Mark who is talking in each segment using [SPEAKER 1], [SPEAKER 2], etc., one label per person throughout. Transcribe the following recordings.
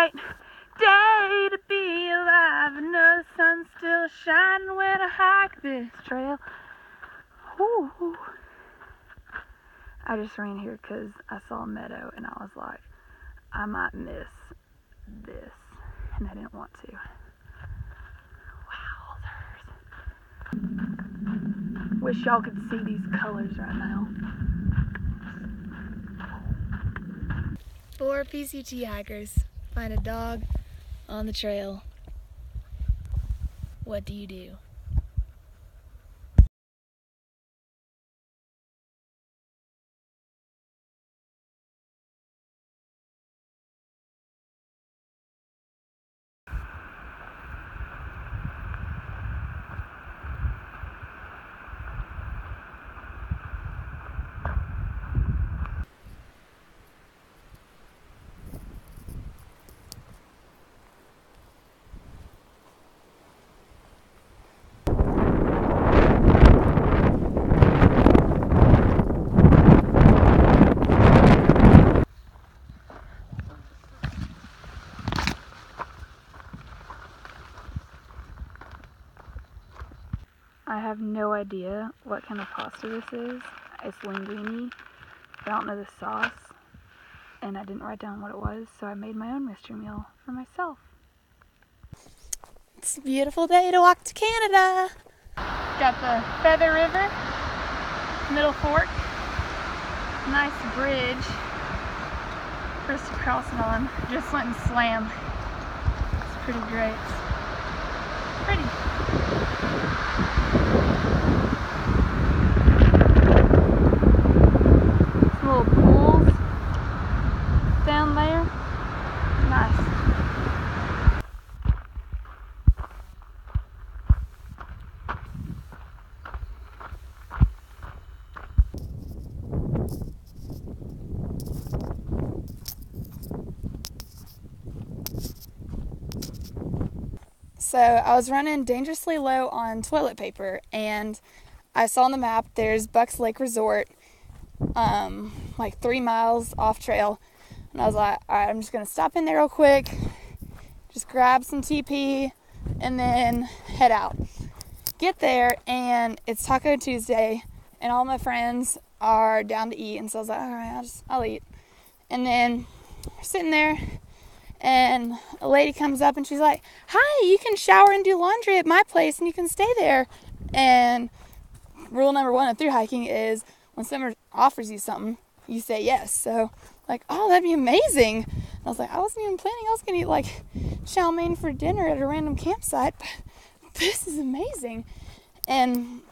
[SPEAKER 1] great day to be alive. I know the sun's still shining when I hike this trail. Ooh. I just ran here because I saw a meadow and I was like, I might miss this, and I didn't want to. Wowzers. Wish y'all could see these colors right now. 4 PCT hikers find a dog on the trail. What do you do? I have no idea what kind of pasta this is. It's linguine. I don't know the sauce, and I didn't write down what it was, so I made my own mystery meal for myself. It's a beautiful day to walk to Canada. Got the Feather River, Middle Fork, nice bridge for us to cross it on. Just went and slammed. It's pretty great. Pretty. Little pools down there. Nice. So I was running dangerously low on toilet paper, and I saw on the map there's Bucks Lake Resort, like 3 miles off trail, and I was like, alright, I'm just gonna stop in there real quick, just grab some TP, and then head out. Get there, and it's Taco Tuesday, and all my friends are down to eat, and so I was like, alright, I'll eat. And then we're sitting there, and a lady comes up and she's like, hi, you can shower and do laundry at my place and you can stay there. And rule number 1 of thru hiking is when someone offers you something, you say yes. So like, oh, that'd be amazing. And I was like, I wasn't even planning I was gonna eat like chow mein for dinner at a random campsite, but this is amazing. And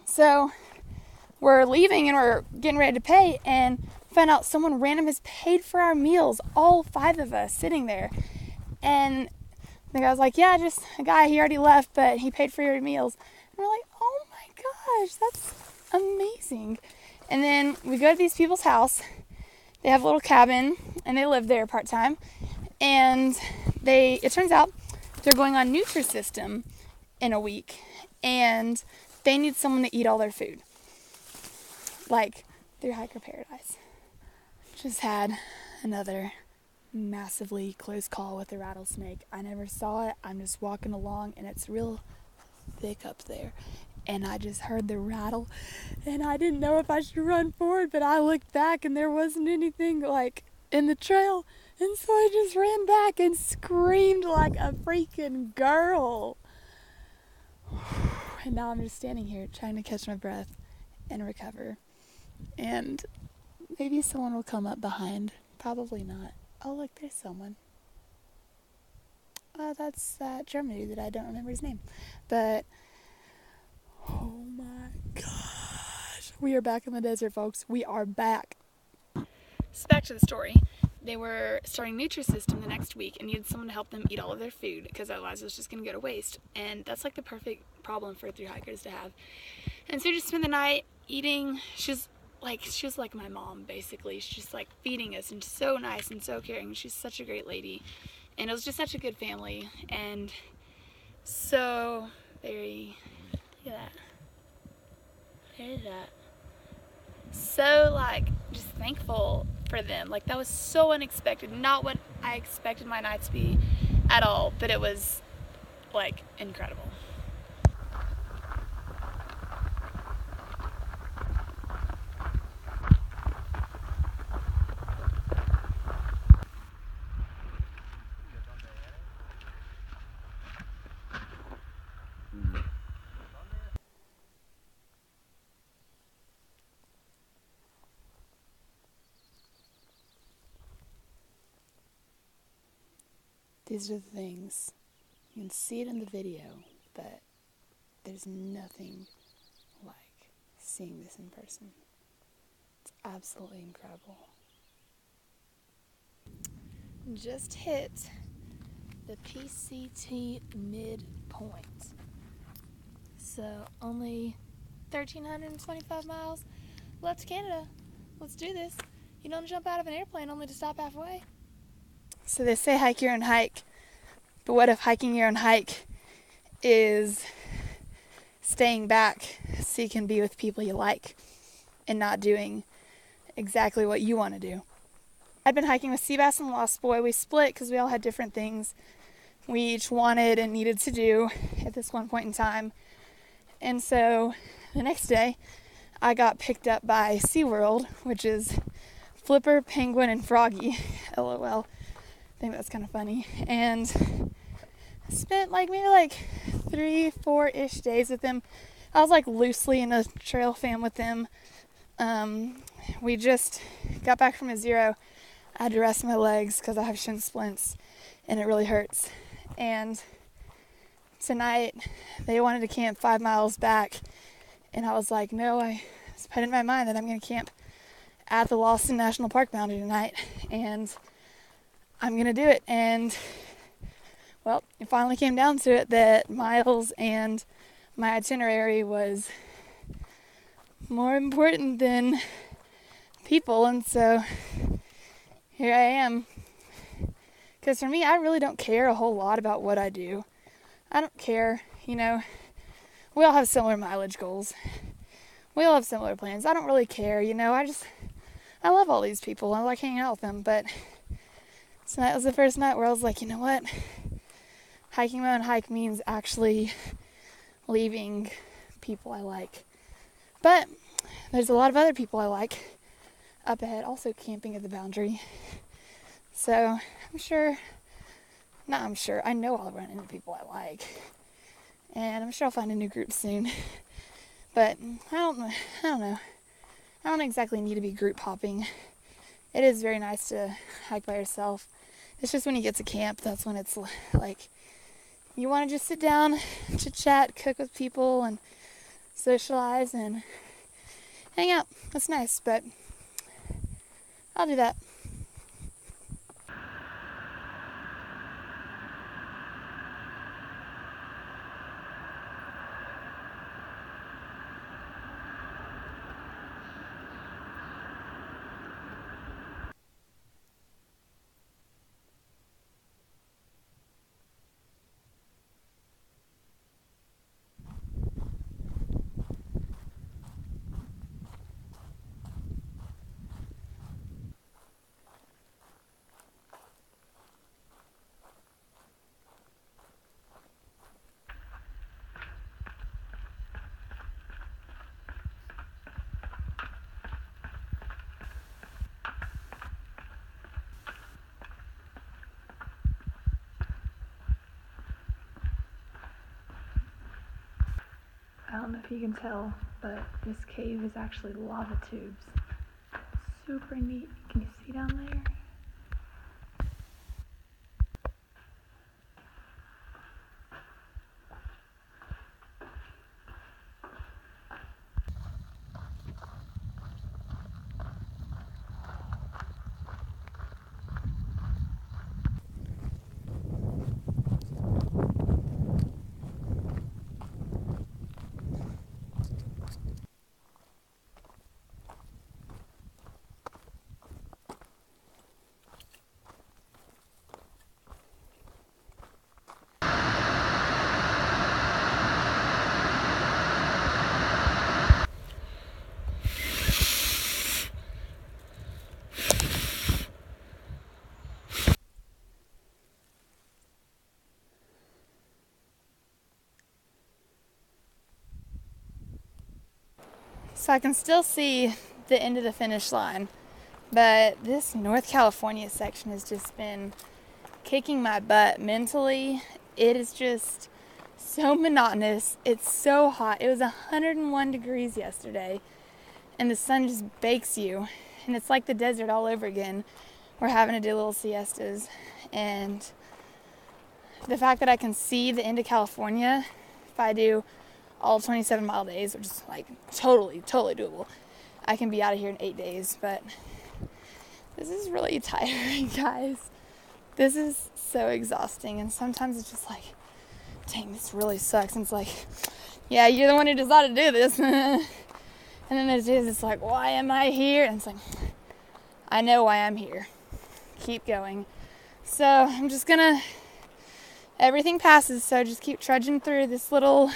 [SPEAKER 1] so we're leaving and we're getting ready to pay, and found out someone random has paid for our meals, all 5 of us sitting there. And the guy was like, yeah, just a guy, he already left, but he paid for your meals. And we're like, oh my gosh, that's amazing. And then we go to these people's house. They have a little cabin and they live there part-time, and it turns out they're going on Nutrisystem in a week, and they need someone to eat all their food, like through hiker paradise. Just had another massively close call with a rattlesnake. I never saw it. I'm just walking along and it's real thick up there, and I just heard the rattle, and I didn't know if I should run forward, but I looked back and there wasn't anything like in the trail, and so I just ran back and screamed like a freaking girl. And now I'm just standing here trying to catch my breath and recover, and maybe someone will come up behind. Probably not. Oh, look, there's someone. That's that German dude that I don't remember his name. But, oh my gosh. We are back in the desert, folks. We are back. So back to the story. They were starting Nutrisystem the next week and needed someone to help them eat all of their food, because otherwise it was just going to go to waste. And that's like the perfect problem for 3 hikers to have. And so we just spent the night eating. She was like my mom, basically. She's just like feeding us, and so nice and so caring. She's such a great lady, and it was just such a good family, and so very, look at that, there's that, so like just thankful for them. Like, that was so unexpected, not what I expected my night to be at all, but it was like incredible. These are the things. You can see it in the video, but there's nothing like seeing this in person. It's absolutely incredible. Just hit the PCT midpoint. So only 1,325 miles left to Canada. Let's do this. You don't jump out of an airplane only to stop halfway. So they say hike your own hike, but what if hiking your own hike is staying back so you can be with people you like and not doing exactly what you want to do? I'd been hiking with Seabass and Lost Boy. We split because we all had different things we each wanted and needed to do at this one point in time. And so the next day, I got picked up by SeaWorld, which is Flipper, Penguin, and Froggy. LOL. I think that's kind of funny. And spent maybe 3-4-ish days with them. I was loosely in a trail fam with them. We just got back from a zero. I had to rest my legs because I have shin splints and it really hurts. And tonight they wanted to camp 5 miles back, and I was like, no, I put in my mind that I'm going to camp at the Lawson National Park boundary tonight, and I'm going to do it. And well, it finally came down to it that miles and my itinerary was more important than people, and so here I am. Because for me, I really don't care a whole lot about what I do. I don't care, we all have similar mileage goals. We all have similar plans. I don't really care, I love all these people. I like hanging out with them, but tonight was the first night where I was like, you know what? Hiking my own hike means actually leaving people I like. But there's a lot of other people I like up ahead also camping at the boundary. So I know I'll run into people I like. And I'm sure I'll find a new group soon. But I don't know. I don't exactly need to be group hopping. It is very nice to hike by yourself. It's just when you get to camp, that's when it's like you want to just sit down, chit chat, cook with people, and socialize and hang out. That's nice, but I'll do that. I don't know if you can tell, but this cave is actually lava tubes. Super neat. Can you see down there? so I can still see the end of the finish line. But this North California section has just been kicking my butt mentally. It is just so monotonous. It's so hot. It was 101 degrees yesterday, and the sun just bakes you. And it's like the desert all over again. We're having to do little siestas. And the fact that I can see the end of California, if I do all 27-mile days, which is like totally doable, I can be out of here in 8 days. But this is really tiring, guys. This is so exhausting, and sometimes it's just like, dang, this really sucks. And it's like, yeah, you're the one who decided to do this. And then there's days it's like, why am I here? And it's like, I know why I'm here. Keep going. So I'm just gonna, everything passes, so just keep trudging through this little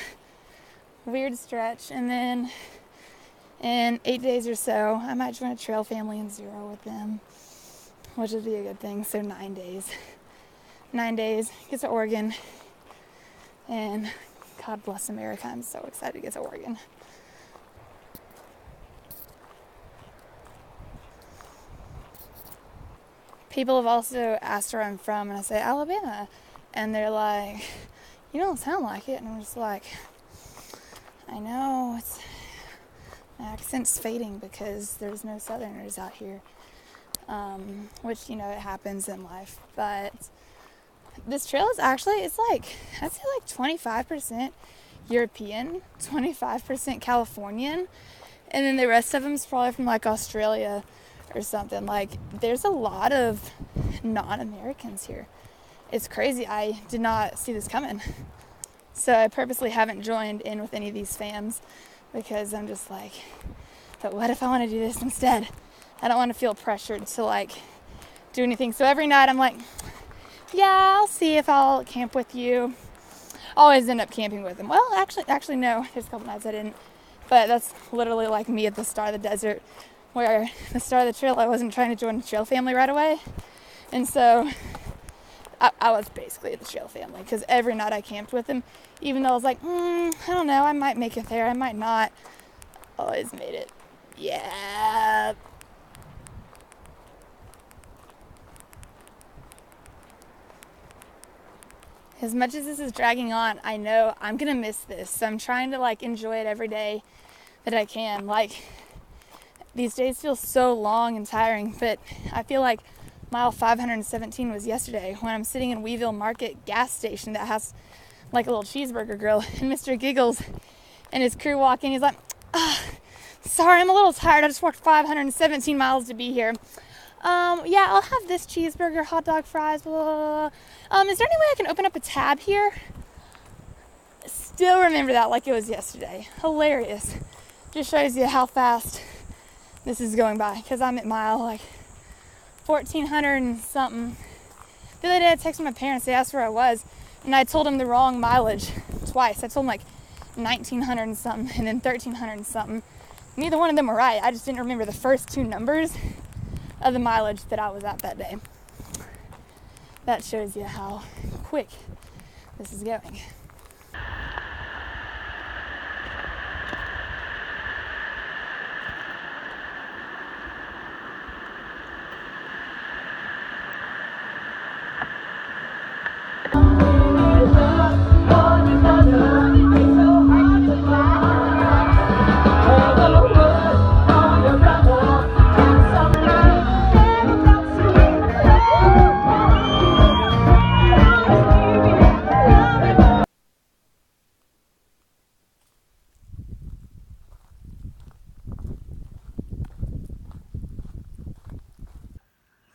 [SPEAKER 1] weird stretch, and then in 8 days or so, I might join a trail family and zero with them, which would be a good thing. So 9 days. 9 days, get to Oregon, and God bless America. I'm so excited to get to Oregon. People have also asked where I'm from, and I say Alabama, and they're like, you don't sound like it. And I'm just like, I know, my accent's fading because there's no Southerners out here, which, you know, it happens in life. But this trail is actually, it's like, I'd say like 25% European, 25% Californian, and then the rest of them is probably from like Australia or something. Like, there's a lot of non-Americans here. It's crazy. I did not see this coming. So I purposely haven't joined in with any of these fams because I'm just like, but what if I want to do this instead? I don't want to feel pressured to like do anything. So every night I'm like, yeah, I'll see if I'll camp with you. Always end up camping with them. Well, actually no. There's a couple nights I didn't. But that's literally like me at the start of the desert, where the start of the trail, I wasn't trying to join the trail family right away. And so I was basically at the trail family because every night I camped with them, even though I was like, I don't know, I might make it there, I might not. Always made it. Yeah. As much as this is dragging on, I know I'm gonna miss this. So I'm trying to like enjoy it every day that I can. Like, these days feel so long and tiring, but I feel like mile 517 was yesterday when I'm sitting in Weeville Market gas station that has like a little cheeseburger grill, and Mr. Giggles and his crew walk in. He's like, sorry, I'm a little tired. I just walked 517 miles to be here. Yeah, I'll have this cheeseburger, hot dog, fries, blah, blah, blah. Is there any way I can open up a tab here? Still remember that like it was yesterday. Hilarious. Just shows you how fast this is going by, because I'm at mile like 1,400 and something. The other day I texted my parents, they asked where I was, and I told them the wrong mileage twice. I told them like 1,900 and something, and then 1,300 and something. Neither one of them were right. I just didn't remember the first two numbers of the mileage that I was at that day. That shows you how quick this is going.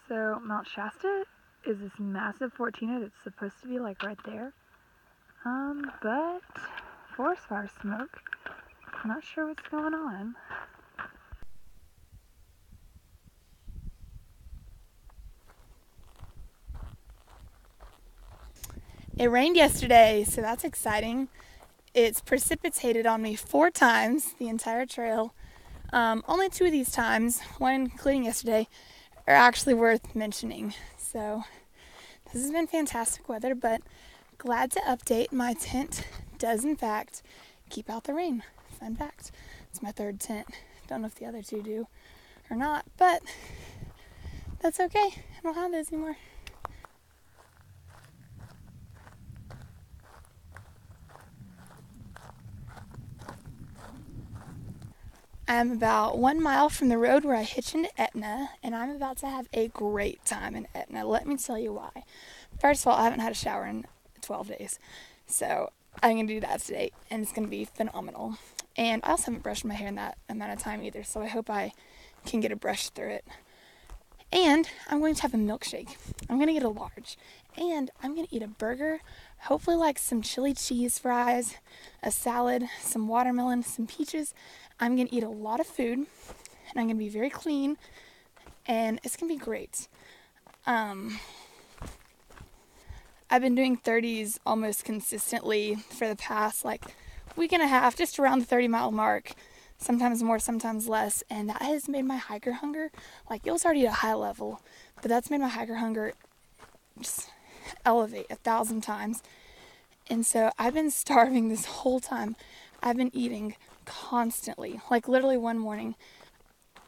[SPEAKER 1] So Mount Shasta is this massive 14er that's supposed to be like right there. But forest fire smoke. I'm not sure what's going on. It rained yesterday, so that's exciting. It's precipitated on me 4 times the entire trail. Only 2 of these times, one including yesterday, are actually worth mentioning. So this has been fantastic weather, but glad to update, my tent does in fact keep out the rain. Fun fact. It's my third tent. Don't know if the other two do or not, but that's okay. I don't have those anymore. I'm about 1 mile from the road where I hitch into Etna, and I'm about to have a great time in Etna. Let me tell you why. First of all, I haven't had a shower in 12 days, so I'm going to do that today, and it's going to be phenomenal. And I also haven't brushed my hair in that amount of time either, so I hope I can get a brush through it. And I'm going to have a milkshake. I'm going to get a large. And I'm going to eat a burger, hopefully like some chili cheese fries, a salad, some watermelon, some peaches. I'm going to eat a lot of food, and I'm going to be very clean, and it's going to be great. I've been doing 30s almost consistently for the past week and a half, just around the 30-mile mark, sometimes more, sometimes less, and that has made my hiker hunger, it was already at a high level, but that's made my hiker hunger just elevate 1,000 times. And so I've been starving this whole time. I've been eating constantly. Literally one morning,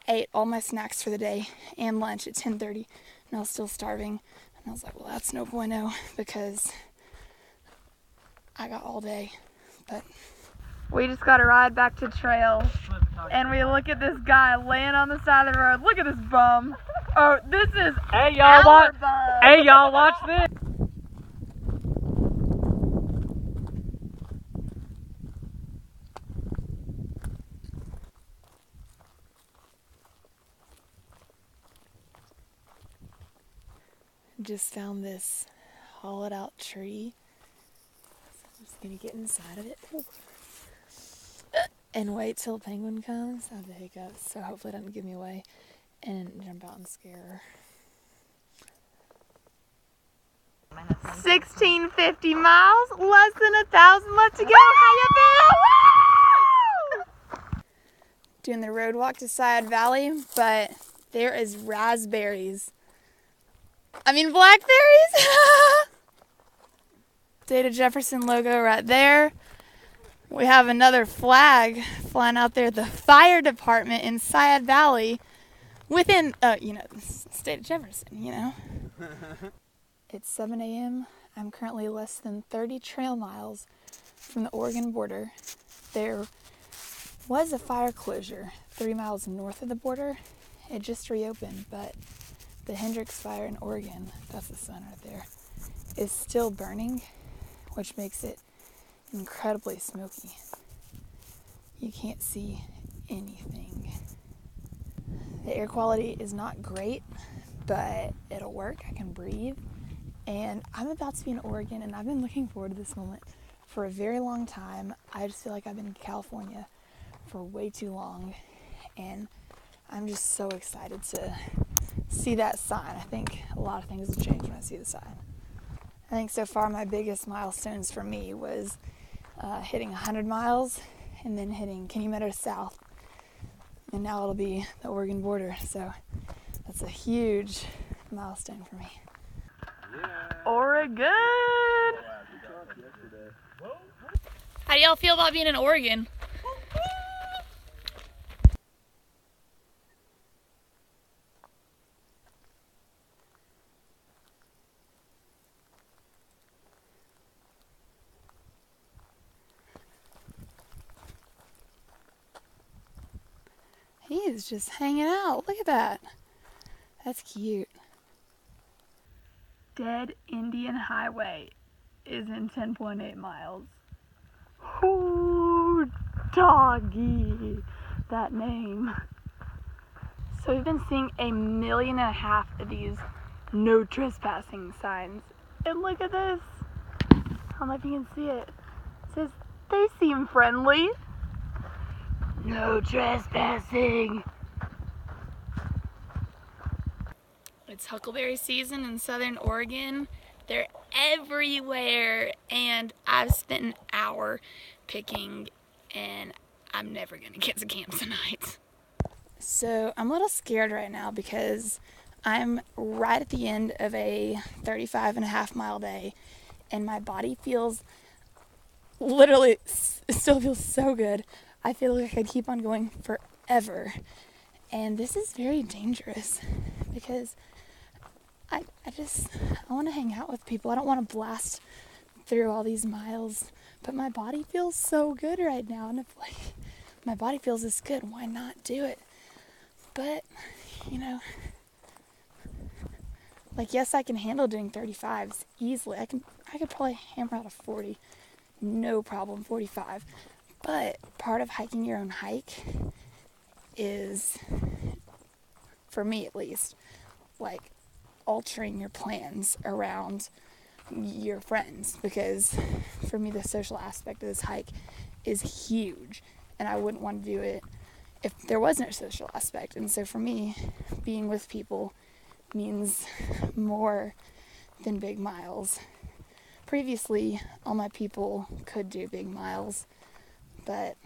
[SPEAKER 1] I ate all my snacks for the day and lunch at 10:30, and I was still starving. And I was like, well, that's no bueno, because I got all day. But we just got a ride back to trail, and we look at this guy laying on the side of the road. Look at this bum. Oh, this is
[SPEAKER 2] Hey y'all watch.
[SPEAKER 1] bum.
[SPEAKER 2] Hey y'all watch this.
[SPEAKER 1] Just found this hollowed out tree. So I'm just gonna get inside of it and wait till a penguin comes. I have the hiccups, so hopefully it doesn't give me away and jump out and scare her. 1650 miles, less than 1,000 left to go. How you feel? Woo! Doing the road walk to Sayad Valley, but there is blackberries. State of Jefferson logo right there. We have another flag flying out there. The fire department in Sayad Valley within, the state of Jefferson, It's 7 a.m. I'm currently less than 30 trail miles from the Oregon border. There was a fire closure 3 miles north of the border. It just reopened, but the Hendricks fire in Oregon, that's the sun right there, is still burning, which makes it incredibly smoky. You can't see anything. The air quality is not great, but it'll work. I can breathe. And I'm about to be in Oregon, and I've been looking forward to this moment for a very long time. I just feel like I've been in California for way too long, and I'm just so excited to see that sign. I think a lot of things will change when I see the sign. I think so far my biggest milestones for me was hitting 100 miles and then hitting Kenny Meadows South. And now it'll be the Oregon border, so that's a huge milestone for me. Yeah. Oregon! How do y'all feel about being in Oregon? He is just hanging out. Look at that. That's cute. Dead Indian Highway is in 10.8 miles. Ooh, doggy. That name. So we've been seeing 1.5 million of these no trespassing signs. And look at this. I don't know if you can see it. It says, they seem friendly. No trespassing. It's huckleberry season in southern Oregon. They're everywhere, and I've spent an hour picking, and I'm never gonna get to camp tonight. So I'm a little scared right now because I'm right at the end of a 35.5 mile day, and my body feels, literally, it still feels so good. I feel like I could keep on going forever. And this is very dangerous because I want to hang out with people. I don't want to blast through all these miles, but my body feels so good right now. And if like my body feels this good, why not do it? But, like, yes, I can handle doing 35s easily. I could probably hammer out a 40, no problem, 45. But part of hiking your own hike is, for me at least, like altering your plans around your friends, because for me the social aspect of this hike is huge, and I wouldn't want to do it if there was no social aspect. And so for me, being with people means more than big miles. Previously, all my people could do big miles, but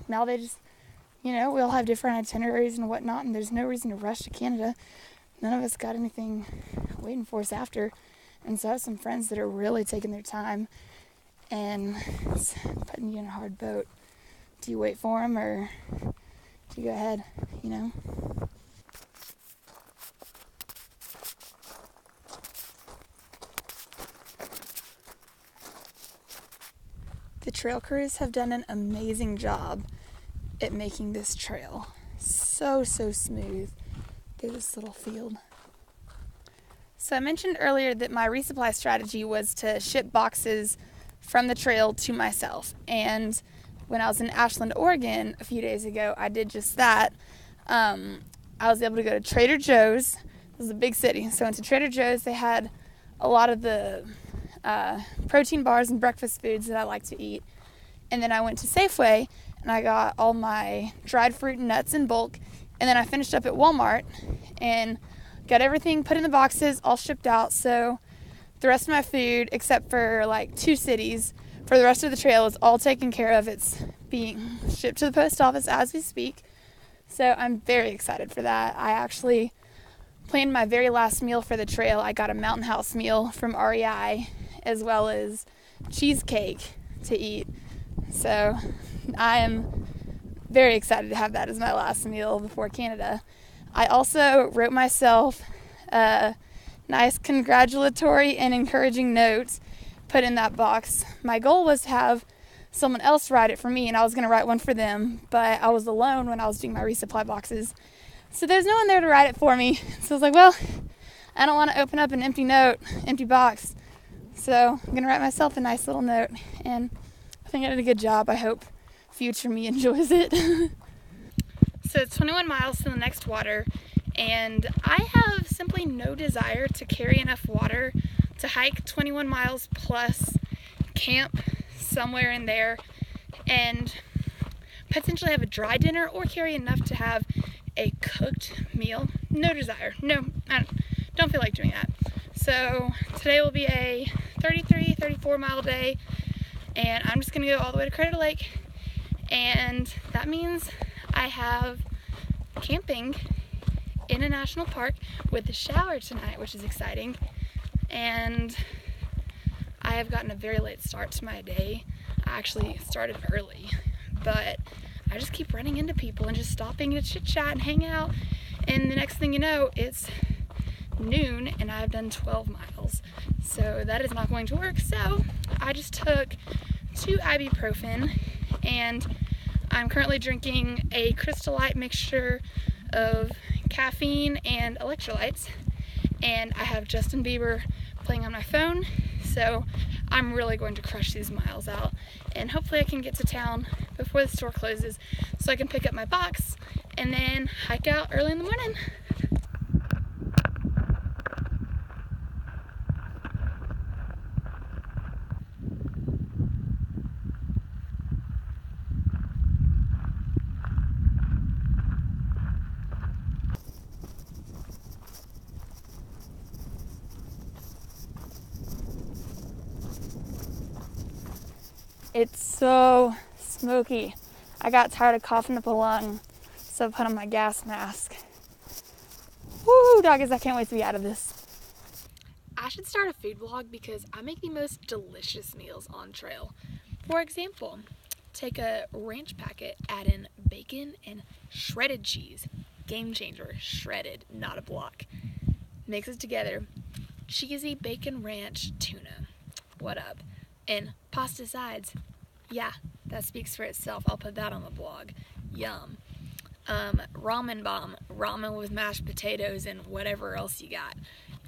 [SPEAKER 1] now they just, we all have different itineraries and whatnot, and there's no reason to rush to Canada. None of us got anything waiting for us after. And so I have some friends that are really taking their time, and it's putting you in a hard boat. Do you wait for them, or do you go ahead, The trail crews have done an amazing job at making this trail so smooth through this little field. So I mentioned earlier that my resupply strategy was to ship boxes from the trail to myself. And when I was in Ashland, Oregon a few days ago, I did just that. I was able to go to Trader Joe's. It was a big city. So I went to Trader Joe's. They had a lot of the protein bars and breakfast foods that I like to eat. And then I went to Safeway and I got all my dried fruit and nuts in bulk. And then I finished up at Walmart and got everything put in the boxes, all shipped out. So the rest of my food, except for like 2 cities, for the rest of the trail is all taken care of. It's being shipped to the post office as we speak. So I'm very excited for that. I actually planned my very last meal for the trail. I got a Mountain House meal from REI, as well as cheesecake to eat. So I am very excited to have that as my last meal before Canada. I also wrote myself a nice congratulatory and encouraging note put in that box. My goal was to have someone else write it for me, and I was going to write one for them, but I was alone when I was doing my resupply boxes. So there's no one there to write it for me. So I was like, well, I don't want to open up an empty box. So I'm going to write myself a nice little note, and I think I did a good job. I hope future me enjoys it. So it's 21 miles to the next water, and I have simply no desire to carry enough water to hike 21 miles plus, camp somewhere in there, and potentially have a dry dinner or carry enough to have a cooked meal. No desire. No, I don't feel like doing that. So today will be a 34 mile day, and I'm just going to go all the way to Crater Lake, and that means I have camping in a national park with a shower tonight, which is exciting. And I have gotten a very late start to my day. I actually started early, but I just keep running into people and just stopping to chit chat and hang out. And the next thing you know, it's noon and I've done 12 miles. So that is not going to work. So I just took 2 ibuprofen, and I'm currently drinking a Crystal Light mixture of caffeine and electrolytes, and I have Justin Bieber playing on my phone, so I'm really going to crush these miles out, and hopefully I can get to town before the store closes so I can pick up my box and then hike out early in the morning. It's so smoky. I got tired of coughing up a lung, so I put on my gas mask. Woo, doggies, I can't wait to be out of this. I should start a food vlog because I make the most delicious meals on trail. For example, Take a ranch packet, add in bacon and shredded cheese. Game changer, shredded, not a block. Mix it together. Cheesy bacon ranch tuna. What up? And pasta sides. Yeah, that speaks for itself. I'll put that on the blog. Yum. Ramen bomb. Ramen with mashed potatoes and whatever else you got.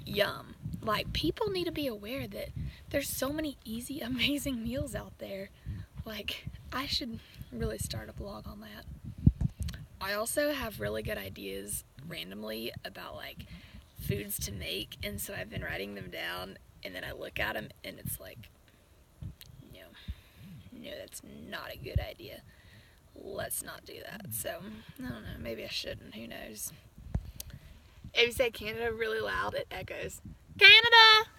[SPEAKER 1] Yum. Like, people need to be aware that there's so many easy, amazing meals out there. Like, I should really start a blog on that. I also have really good ideas randomly about, like, foods to make, and so I've been writing them down, and then I look at them, and it's like, no, that's not a good idea. Let's not do that. So, I don't know, maybe I shouldn't, who knows. If you say Canada really loud, it echoes, Canada!